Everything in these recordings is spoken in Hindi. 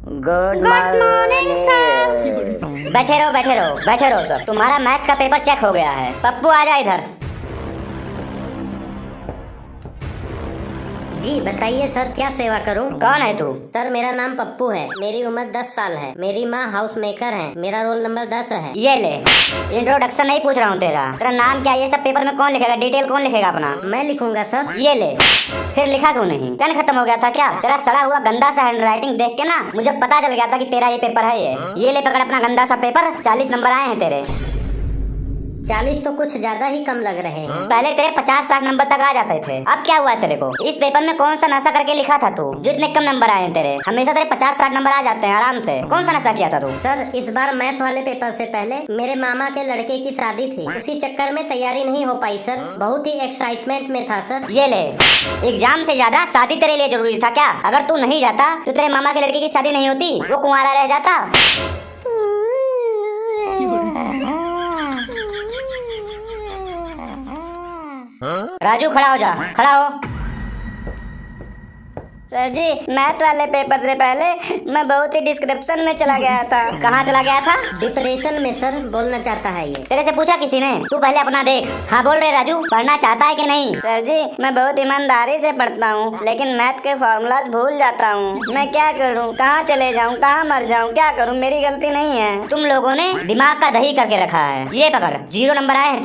Good morning sir. बैठे रहो सर। तुम्हारा मैथ का पेपर चेक हो गया है। पप्पू आ जा इधर। जी बताइए सर, क्या सेवा करूं? कौन है तू? सर मेरा नाम पप्पू है, मेरी उम्र 10 साल है, मेरी माँ हाउस मेकर है, मेरा रोल नंबर 10 है। ये ले, इंट्रोडक्शन नहीं पूछ रहा हूँ तेरा नाम क्या, ये सब पेपर में कौन लिखेगा? डिटेल कौन लिखेगा अपना? मैं लिखूंगा सर। ये ले। फिर लिखा क्यों नहीं? पेन खत्म हो गया था क्या? तेरा सड़ा हुआ गंदा सा हैंडराइटिंग देख के ना मुझे पता चल गया था कि तेरा ये पेपर है। ये ले पकड़ अपना गंदा सा पेपर। 40 नंबर आए हैं तेरे। 40 तो कुछ ज्यादा ही कम लग रहे हैं। पहले तेरे 50-60 नंबर तक आ जाते थे। अब क्या हुआ तेरे को? इस पेपर में कौन सा नशा करके लिखा था तू जो इतने कम नंबर आए हैं तेरे? हमेशा तेरे 50-60 नंबर आ जाते हैं आराम से। कौन सा नशा किया था तू? सर इस बार मैथ वाले पेपर से पहले मेरे मामा के लड़के की शादी थी, उसी चक्कर में तैयारी नहीं हो पाई सर। बहुत ही एक्साइटमेंट में था सर। ये ले, एग्जाम से ज्यादा शादी तेरे लिए जरूरी था क्या? अगर तू नहीं जाता तो तेरे मामा के लड़के की शादी नहीं होती, वो कुंवारा रह जाता। राजू खड़ा हो जा, खड़ा हो। सर जी मैथ वाले पेपर से पहले मैं बहुत ही डिस्क्रिप्शन में चला गया था। कहाँ चला गया था? डिप्रेशन में सर, बोलना चाहता है ये। तेरे से पूछा किसी ने? तू पहले अपना देख। हाँ बोल रहे राजू, पढ़ना चाहता है कि नहीं? सर जी मैं बहुत ईमानदारी से पढ़ता हूँ, लेकिन मैथ के फॉर्मूलाज भूल जाता हूँ। मैं क्या करूँ? कहाँ चले जाऊँ? कहाँ मर जाऊँ? क्या करूँ? मेरी गलती नहीं है। तुम लोगों ने दिमाग का दही करके रखा है। ये पकड़, 0 नंबर आए हैं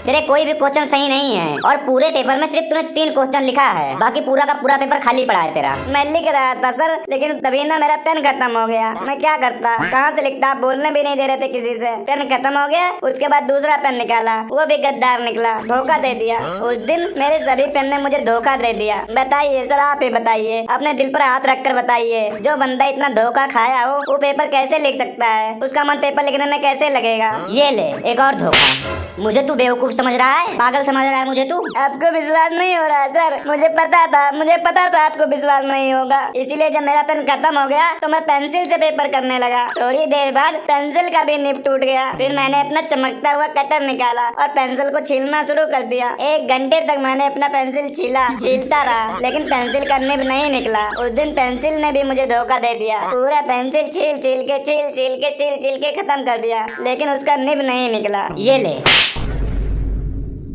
तेरे कोई भी क्वेश्चन सही नहीं है और पूरे पेपर में सिर्फ तूने 3 क्वेश्चन लिखा है, बाकी पूरा का पूरा पेपर खाली पड़ा है तेरा। मैं लिख रहा था सर, लेकिन तभी ना मेरा पेन खत्म हो गया। मैं क्या करता? कहाँ से लिखता? आप बोलने भी नहीं दे रहे थे किसी से। पेन खत्म हो गया, उसके बाद दूसरा पेन निकाला, वो भी गद्दार निकला, धोखा दे दिया। उस दिन मेरे सभी पेन ने मुझे धोखा दे दिया। बताइए सर, आप ही बताइए, अपने दिल पर हाथ रख कर बताइए, जो बंदा इतना धोखा खाया हो वो पेपर कैसे लिख सकता है? उसका मन पेपर लिखने में कैसे लगेगा? ये ले एक और धोखा। मुझे तू बेवकूफ समझ रहा है? पागल समझ रहा है मुझे तू? आपको विश्वास नहीं हो रहा है सर? मुझे पता था आपको विश्वास नहीं होगा, इसीलिए जब मेरा पेन खत्म हो गया तो मैं पेंसिल से पेपर करने लगा। थोड़ी देर बाद पेंसिल का भी निब टूट गया। फिर मैंने अपना चमकता हुआ कटर निकाला और पेंसिल को छीलना शुरू कर दिया। 1 घंटे तक मैंने अपना पेंसिल छीलता रहा, लेकिन पेंसिल का निब नहीं निकला। उस दिन पेंसिल ने भी मुझे धोखा दे दिया। पूरा पेंसिल छील के खत्म कर दिया, लेकिन उसका निब नहीं निकला। ये ले,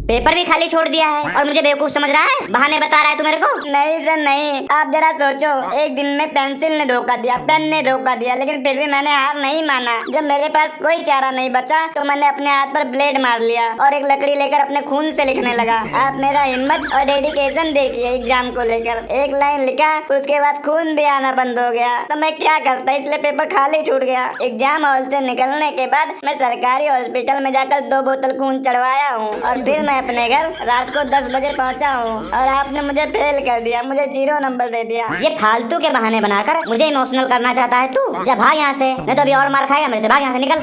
पेपर भी खाली छोड़ दिया है और मुझे बेवकूफ समझ रहा है? बहाने बता रहा है तू मेरे को? नहीं सर नहीं, आप जरा सोचो, एक दिन में पेंसिल ने धोखा दिया, पेन ने धोखा दिया, लेकिन फिर भी मैंने हार नहीं माना। जब मेरे पास कोई चारा नहीं बचा तो मैंने अपने हाथ पर ब्लेड मार लिया और एक लकड़ी लेकर अपने खून से लिखने लगा। आप मेरा हिम्मत और डेडिकेशन देखिए। एग्जाम को लेकर 1 लाइन लिखा, उसके बाद खून भी आना बंद हो गया। तो मैं क्या करता, इसलिए पेपर खाली छूट गया। एग्जाम हॉल से निकलने के बाद मैं सरकारी हॉस्पिटल में जाकर 2 बोतल खून चढ़वाया हूँ और फिर मैं अपने घर रात को 10 बजे पहुंचा हूँ और आपने मुझे फेल कर दिया, मुझे 0 नंबर दे दिया। ये फालतू के बहाने बनाकर मुझे इमोशनल करना चाहता है तू? जा भाग यहाँ से, नहीं तो अभी और मार खाएगा मेरे से। भाग यहाँ से, निकल।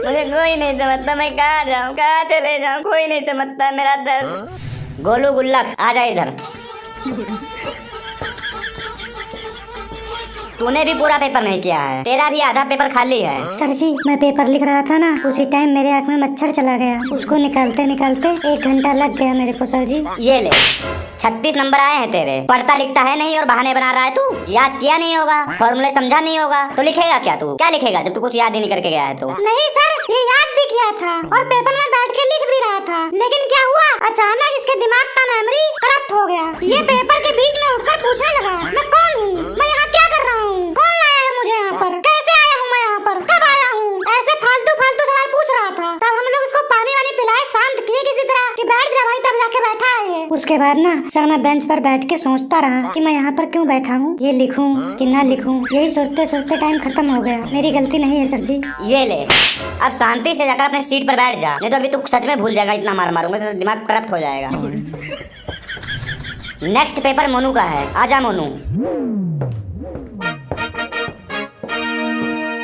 मुझे कोई नहीं समझता, मैं कहाँ जाऊँ, कहाँ चले जाऊँ? कोई नहीं समझता मेरा दर्द। गोलू गुल्लक आ जा इधर। तूने भी पूरा पेपर नहीं किया है, तेरा भी आधा पेपर खाली है। सर जी मैं पेपर लिख रहा था ना, उसी टाइम मेरे आँख में मच्छर चला गया, उसको निकालते निकालते 1 घंटा लग गया मेरे को सर जी। ये ले, 36 नंबर आए हैं तेरे। पढ़ता लिखता है नहीं और बहाने बना रहा है तू। याद किया नहीं होगा, फॉर्मूले समझा नहीं होगा, तो लिखेगा क्या तू? क्या लिखेगा जब तू कुछ याद ही नहीं करके गया है तो? नहीं सर, ये याद भी किया था और पेपर में बैठ के लिख भी रहा था, लेकिन क्या हुआ, अचानक इसके दिमाग का मेमोरी करप्ट हो गया। ये पेपर के बीच में उठकर पूछने लगा, मैं कौन हूँ, मैं यहाँ क्या कर रहा हूँ, कौन लाया है मुझे यहाँ पर, कैसे आया हूँ मैं यहाँ पर, कब आया हूँ? ऐसे फालतू सवाल पूछ रहा था। तब हम लोग उसको पानी वानी पिलाए, शांत किए किसी तरह कि बैठ जा भाई, तब जाके बैठा है ये। उसके बाद ना सर मैं बेंच पर बैठ के सोचता रहा कि मैं यहाँ पर क्यों बैठा हूँ, ये लिखूं कि ना लिखूं। यही सोचते सोचते टाइम खत्म हो गया। मेरी गलती नहीं है सर जी। ये ले, अब शांति से जाकर अपने सीट पर बैठ जा, नहीं तो अभी तू सच में भूल जाएगा। इतना मार मारूंगा तो दिमाग करप्ट हो जाएगा। नेक्स्ट पेपर मोनू का है, आजा मोनू।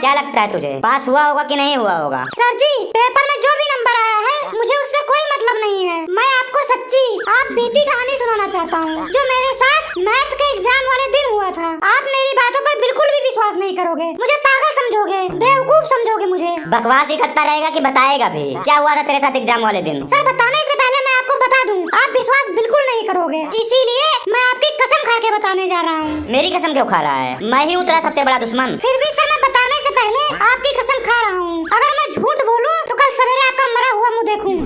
क्या लगता है तुझे, पास हुआ होगा कि नहीं हुआ होगा? सर जी पेपर में जो भी नंबर आया है मुझे उससे कोई मतलब नहीं है। मैं आपको सच्ची आप बीती कहानी सुनाना चाहता हूँ, जो मेरे साथ मैथ के एग्जाम वाले दिन हुआ था। आप मेरी बातों पर बिल्कुल भी विश्वास नहीं करोगे, मुझे पागल समझोगे, बेवकूफ समझोगे मुझे। बकवास ही करता रहेगा कि बताएगा भी? क्या हुआ था तेरे साथ एग्जाम वाले दिन? सर बताने से पहले मैं आपको बता दूं, आप विश्वास बिल्कुल नहीं करोगे, इसीलिए मैं आपकी कसम खा के बताने जा रहा हूँ। मेरी कसम क्यों खा रहा है? मैं ही हूँ तेरा सबसे बड़ा दुश्मन। फिर भी सर, मैं बताने से पहले आपकी कसम खा रहा हूँ, अगर मैं झूठ बोलूँ तो कल सवेरे आपका मरा हुआ मुँह देखूं।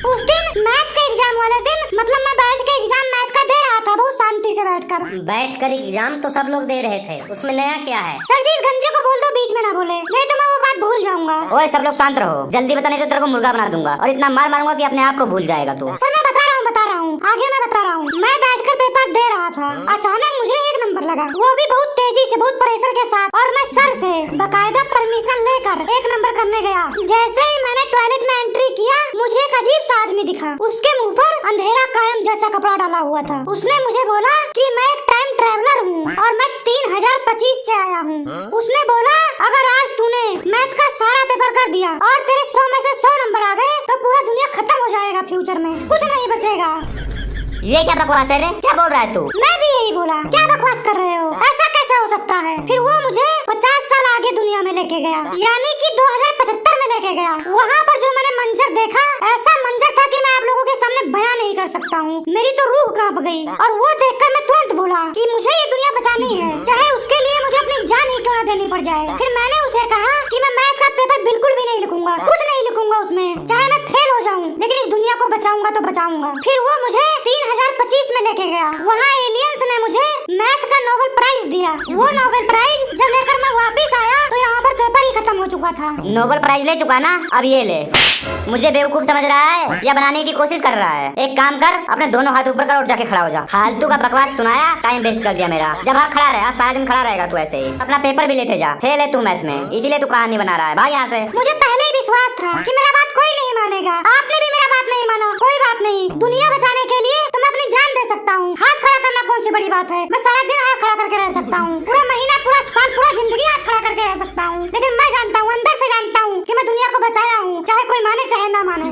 उस दिन मैथ के एग्जाम वाले दिन, मतलब मैं बैठ के एग्जाम मैथ का दे रहा था, बहुत शांति से बैठकर एग्जाम तो सब लोग दे रहे थे, उसमें नया क्या है? सर जी, इस गंजे को बोल दो बीच में ना बोले, नहीं तो मैं वो बात भूल जाऊंगा। ओए सब लोग शांत रहो, जल्दी बता नहीं तो तेरे को मुर्गा बना दूंगा और इतना मार मारूंगा कि अपने आप को भूल जाएगा तू। सर मैं बता रहा हूँ, आगे मैं बता रहा हूँ। मैं बैठकर पेपर दे रहा था, अचानक मुझे 1 नंबर लगा, वो भी बहुत तेजी से, बहुत प्रेशर के साथ, और मैं सर से बकायदा परमिशन लेकर 1 नंबर करने गया। जैसे ही मैंने टॉयलेट में एंट्री किया, मुझे एक अजीब सा आदमी दिखा, उसके मुंह पर अंधेरा कायम जैसा कपड़ा डाला हुआ था। उसने मुझे बोला कि मैं एक टाइम ट्रैवलर हूँ और मैं 3025 से आया हूँ। उसने बोला अगर आज तूने मैथ का सारा पेपर कर दिया और तेरे 100 में से 100 नंबर आ गए तो पूरा दुनिया खत्म हो जाएगा, फ्यूचर में कुछ नहीं बचेगा। ये क्या बकवास है रे? क्या बोल रहा है तू? मैं भी यही बोला, क्या बकवास कर रहे हो, ऐसा कैसे हो सकता है? फिर वो मुझे 50 साल आगे दुनिया में लेके गया, यानी कि 2075 में लेके गया। वहाँ पर जो मैंने मंजर देखा, ऐसा मंजर था कि मैं आप लोगों के सामने बयान नहीं कर सकता हूँ। मेरी तो रूह कांप गई और वो देखकर मैं तुरंत बोला कि मुझे ये दुनिया बचानी है, चाहे उसके लिए मुझे अपनी जान ही क्यों न देनी पड़ जाए। फिर मैंने उसे कहा कि मैं मैथ का पेपर बिल्कुल भी नहीं लिखूंगा, कुछ नहीं लिखूंगा उसमें, चाहे मैं फेल हो जाऊँ, लेकिन इस दुनिया को बचाऊंगा तो बचाऊंगा। फिर वो मुझे 3025 में लेके गया। वहाँ एलियंस ने मुझे मैथ का नोबेल प्राइज दिया। वो नोबेल प्राइज जब लेकर मैं वापस आया तो यहाँ पर पेपर ही खत्म हो चुका था। नोबेल प्राइज ले चुका ना, अब ये ले। मुझे बेवकूफ समझ रहा है या बनाने की कोशिश कर रहा है? एक काम कर, अपने दोनों हाथ ऊपर कर और जाके खड़ा हो जा। फालतू का बकवास सुनाया, टाइम वेस्ट कर दिया मेरा। जब हाँ खड़ा रहा, सारा दिन खड़ा रहेगा तू ऐसे ही। अपना पेपर भी लेते जा, फेल है तू मैथ में, इसीलिए तू कहानी बना रहा है। भाग यहाँ से। मुझे पहले ही विश्वास था कि मेरा बात कोई नहीं मानेगा, आपने भी मेरा बात नहीं माना। कोई बात नहीं, दुनिया बचाने के लिए तो मैं अपनी जान दे सकता हूँ। हाथ खड़ा करना कौन सी बड़ी बात है? मैं सारा दिन हाथ खड़ा करके रह सकता हूँ, पूरा महीना, पूरा साल, पूरा जिंदगी हाथ खड़ा करके रह सकता हूँ। लेकिन मैं जानता हूँ, अंदर से जानता हूँ कि मैं दुनिया को बचाया हूँ, चाहे कोई माने चाहे ना माने।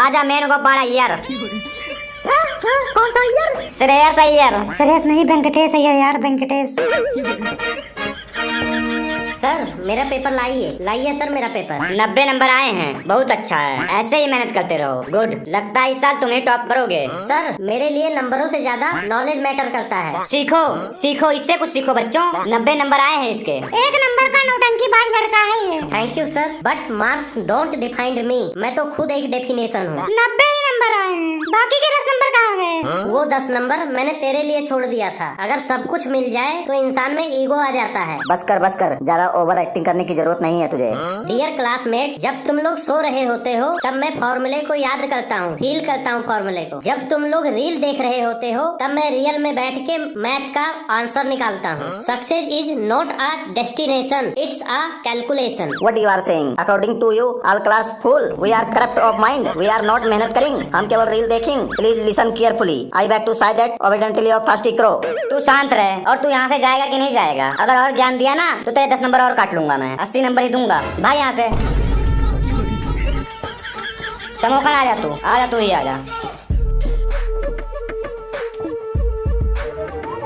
आजा मेन को पाड़ा यार। कौन सा ईयर? श्रेयस अय्यर। श्रेयस नहीं, वेंकटेश अय्यर यार, वेंकटेश। सर मेरा पेपर लाइए सर, मेरा पेपर। 90 नंबर आए हैं, बहुत अच्छा है, ऐसे ही मेहनत करते रहो। गुड, लगता है इस साल तुम ही टॉप करोगे। सर मेरे लिए नंबरों से ज्यादा नॉलेज मैटर करता है। सीखो सीखो, इससे कुछ सीखो बच्चों। 90 नंबर आए हैं इसके। 1 नंबर का नौटंकीबाज लड़का है ये। Thank you sir, but marks don't defined me. मैं तो खुद एक डेफिनेशन हूँ। 90 ही नंबर आए हैं, बाकी के 10 नंबर कहाँ गए? वो 10 नंबर मैंने तेरे लिए छोड़ दिया था। अगर सब कुछ मिल जाए तो इंसान में ईगो आ जाता है। बस कर, ज्यादा ओवर एक्टिंग करने की जरूरत नहीं है तुझे। डियर क्लासमेट्स, जब तुम लोग सो रहे होते हो तब मैं फॉर्मूले को याद करता हूँ, फील करता हूँ फॉर्मूले को। जब तुम लोग रील देख रहे होते हो तब मैं रियल में बैठ के मैथ का आंसर निकालता हूँ। Success is not a destination, it's a calculation. What you are saying? According to you, all class full. We are corrupt of mind. We are not मेहनत करेंगे, हम केवल रील देखेंगे। Please listen carefully. I beg to say that obediently of thirsty crow. तू शांत रहे। और तू यहाँ से जाएगा कि नहीं जाएगा? अगर और ज्ञान दिया ना तो तेरे 10 नंबर और काट लूंगा मैं, 80 नंबर ही दूंगा। भाई यहाँ से। समोखन आजा तू ही आजा।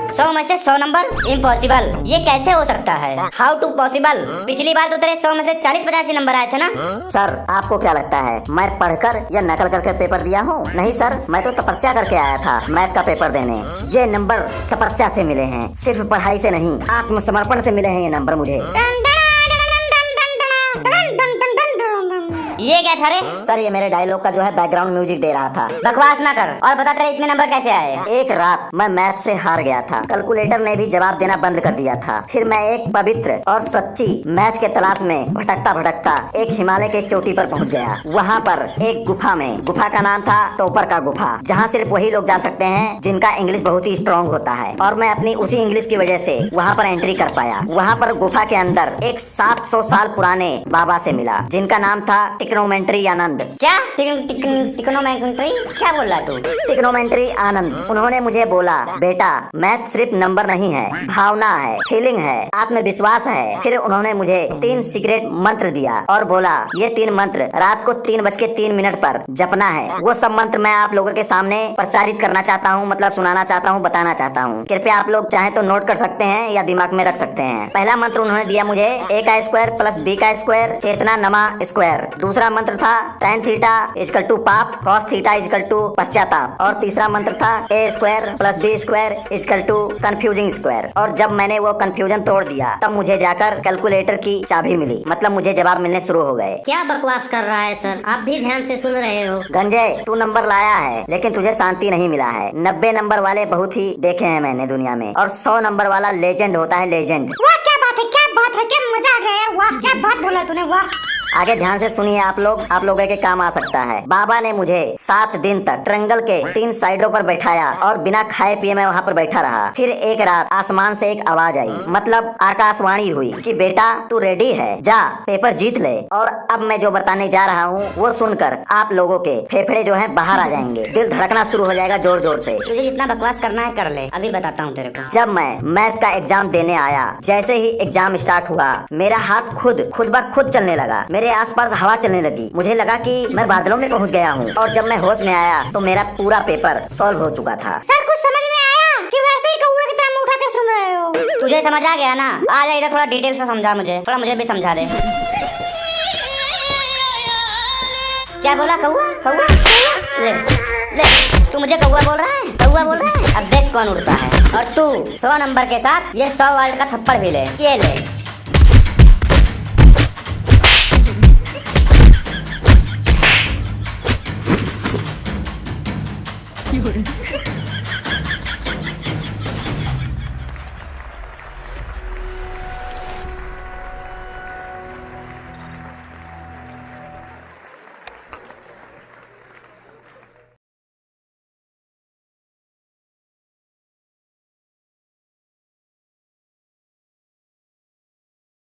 100 में से 100 नंबर इम्पॉसिबल, ये कैसे हो सकता है? How to possible? पिछली बार तो तेरे 100 में से 40-85 नंबर आए थे ना। सर आपको क्या लगता है मैं पढ़कर या नकल करके पेपर दिया हूँ? नहीं सर, मैं तो तपस्या करके आया था मैथ का पेपर देने। ये नंबर तपस्या से मिले हैं, सिर्फ पढ़ाई से नहीं, आत्मसमर्पण से मिले हैं ये नंबर मुझे। ये क्या था रे? सर ये मेरे डायलॉग का जो है बैकग्राउंड म्यूजिक दे रहा था। बकवास ना कर और बता तेरे इतने नंबर कैसे आए? एक रात मैं मैथ से हार गया था, कैलकुलेटर ने भी जवाब देना बंद कर दिया था। फिर मैं एक पवित्र और सच्ची मैथ के तलाश में भटकता भटकता एक हिमालय के चोटी पर पहुंच गया। वहां पर एक गुफा में, गुफा का नाम था टॉपर का गुफा, जहां सिर्फ वही लोग जा सकते हैं जिनका इंग्लिश बहुत ही स्ट्रॉन्ग होता है। और मैं अपनी उसी इंग्लिश की वजह से वहां पर एंट्री कर पाया। वहां पर गुफा के अंदर एक 700 साल पुराने बाबा से मिला, जिनका नाम था टिकरो टिक्नोमेंट्री आनंद। क्या टिक्नोमेंट्री? क्या बोल रहा तू? टिक्नोमेंट्री आनंद। उन्होंने मुझे बोला, बेटा मैथ सिर्फ नंबर नहीं है, भावना है, फीलिंग है, आत्मविश्वास है। फिर उन्होंने मुझे 3 सीक्रेट मंत्र दिया और बोला ये 3 मंत्र रात को 3:03 पर जपना है। वो सब मंत्र मैं आप लोगों के सामने प्रचारित करना चाहता हूँ, मतलब सुनाना चाहता हूँ, बताना चाहता हूँ। कृपया आप लोग चाहे तो नोट कर सकते हैं या दिमाग में रख सकते हैं। पहला मंत्र उन्होंने दिया मुझे a का स्क्वायर प्लस b का स्क्वायर चेतना नमा स्क्वायर। दूसरा मंत्र था tan थीटा इक्वल टू पाप, cos थीटा इक्वल टू पश्चाताप। और तीसरा मंत्र था a square plus b square equal to confusing square. और जब मैंने वो कंफ्यूजन तोड़ दिया तब मुझे जाकर कैलकुलेटर की चाबी मिली, मतलब मुझे जवाब मिलने शुरू हो गए। क्या बकवास कर रहा है सर? आप भी ध्यान से सुन रहे हो? गंजे तू नंबर लाया है लेकिन तुझे शांति नहीं मिला है। 90 नंबर वाले बहुत ही देखे हैं मैंने दुनिया में, और 100 नंबर वाला लेजेंड होता है, लेजेंड। वाह क्या बात है, क्या बात है, क्या मजा आ गया यार। वाह क्या बात बोला तूने, वाह। आगे ध्यान से सुनिए आप लोगों के काम आ सकता है। बाबा ने मुझे 7 दिन तक ट्रंगल के 3 साइडों पर बैठाया और बिना खाए पिए मैं वहाँ पर बैठा रहा। फिर एक रात आसमान से एक आवाज आई, मतलब आकाशवाणी हुई कि बेटा तू रेडी है, जा पेपर जीत ले। और अब मैं जो बताने जा रहा हूँ वो सुनकर आप लोगों के फेफड़े जो है बाहर आ जाएंगे, दिल धड़कना शुरू हो जाएगा जोर जोर से। तुझे जितना बकवास करना है कर ले, अभी बताता हूँ तेरे को। जब मैं मैथ का एग्जाम देने आया, जैसे ही एग्जाम स्टार्ट हुआ मेरा हाथ खुद ब खुद चलने लगा, मेरे आसपास हवा चलने लगी। मुझे लगा कि मैं बादलों में पहुंच गया हूं। और जब मैं होश में आया तो मेरा पूरा पेपर सॉल्व हो चुका था। सर कुछ समझ में आया कि वैसे ही कौवे की तरह मुंह उठा के सुन रहे हो? तुझे समझ आ गया ना? आ जा इधर, थोड़ा डिटेल से समझा मुझे, थोड़ा मुझे भी समझा दे। क्या बोला? कौवा? कौवा? ले ले, तू मुझे कौवा बोल रहा है? कौवा बोल रहा है? अब देख कौन उड़ता है। और तू 100 नंबर के साथ ये 100 वर्ल्ड का थप्पड़ भी ले, ये ले।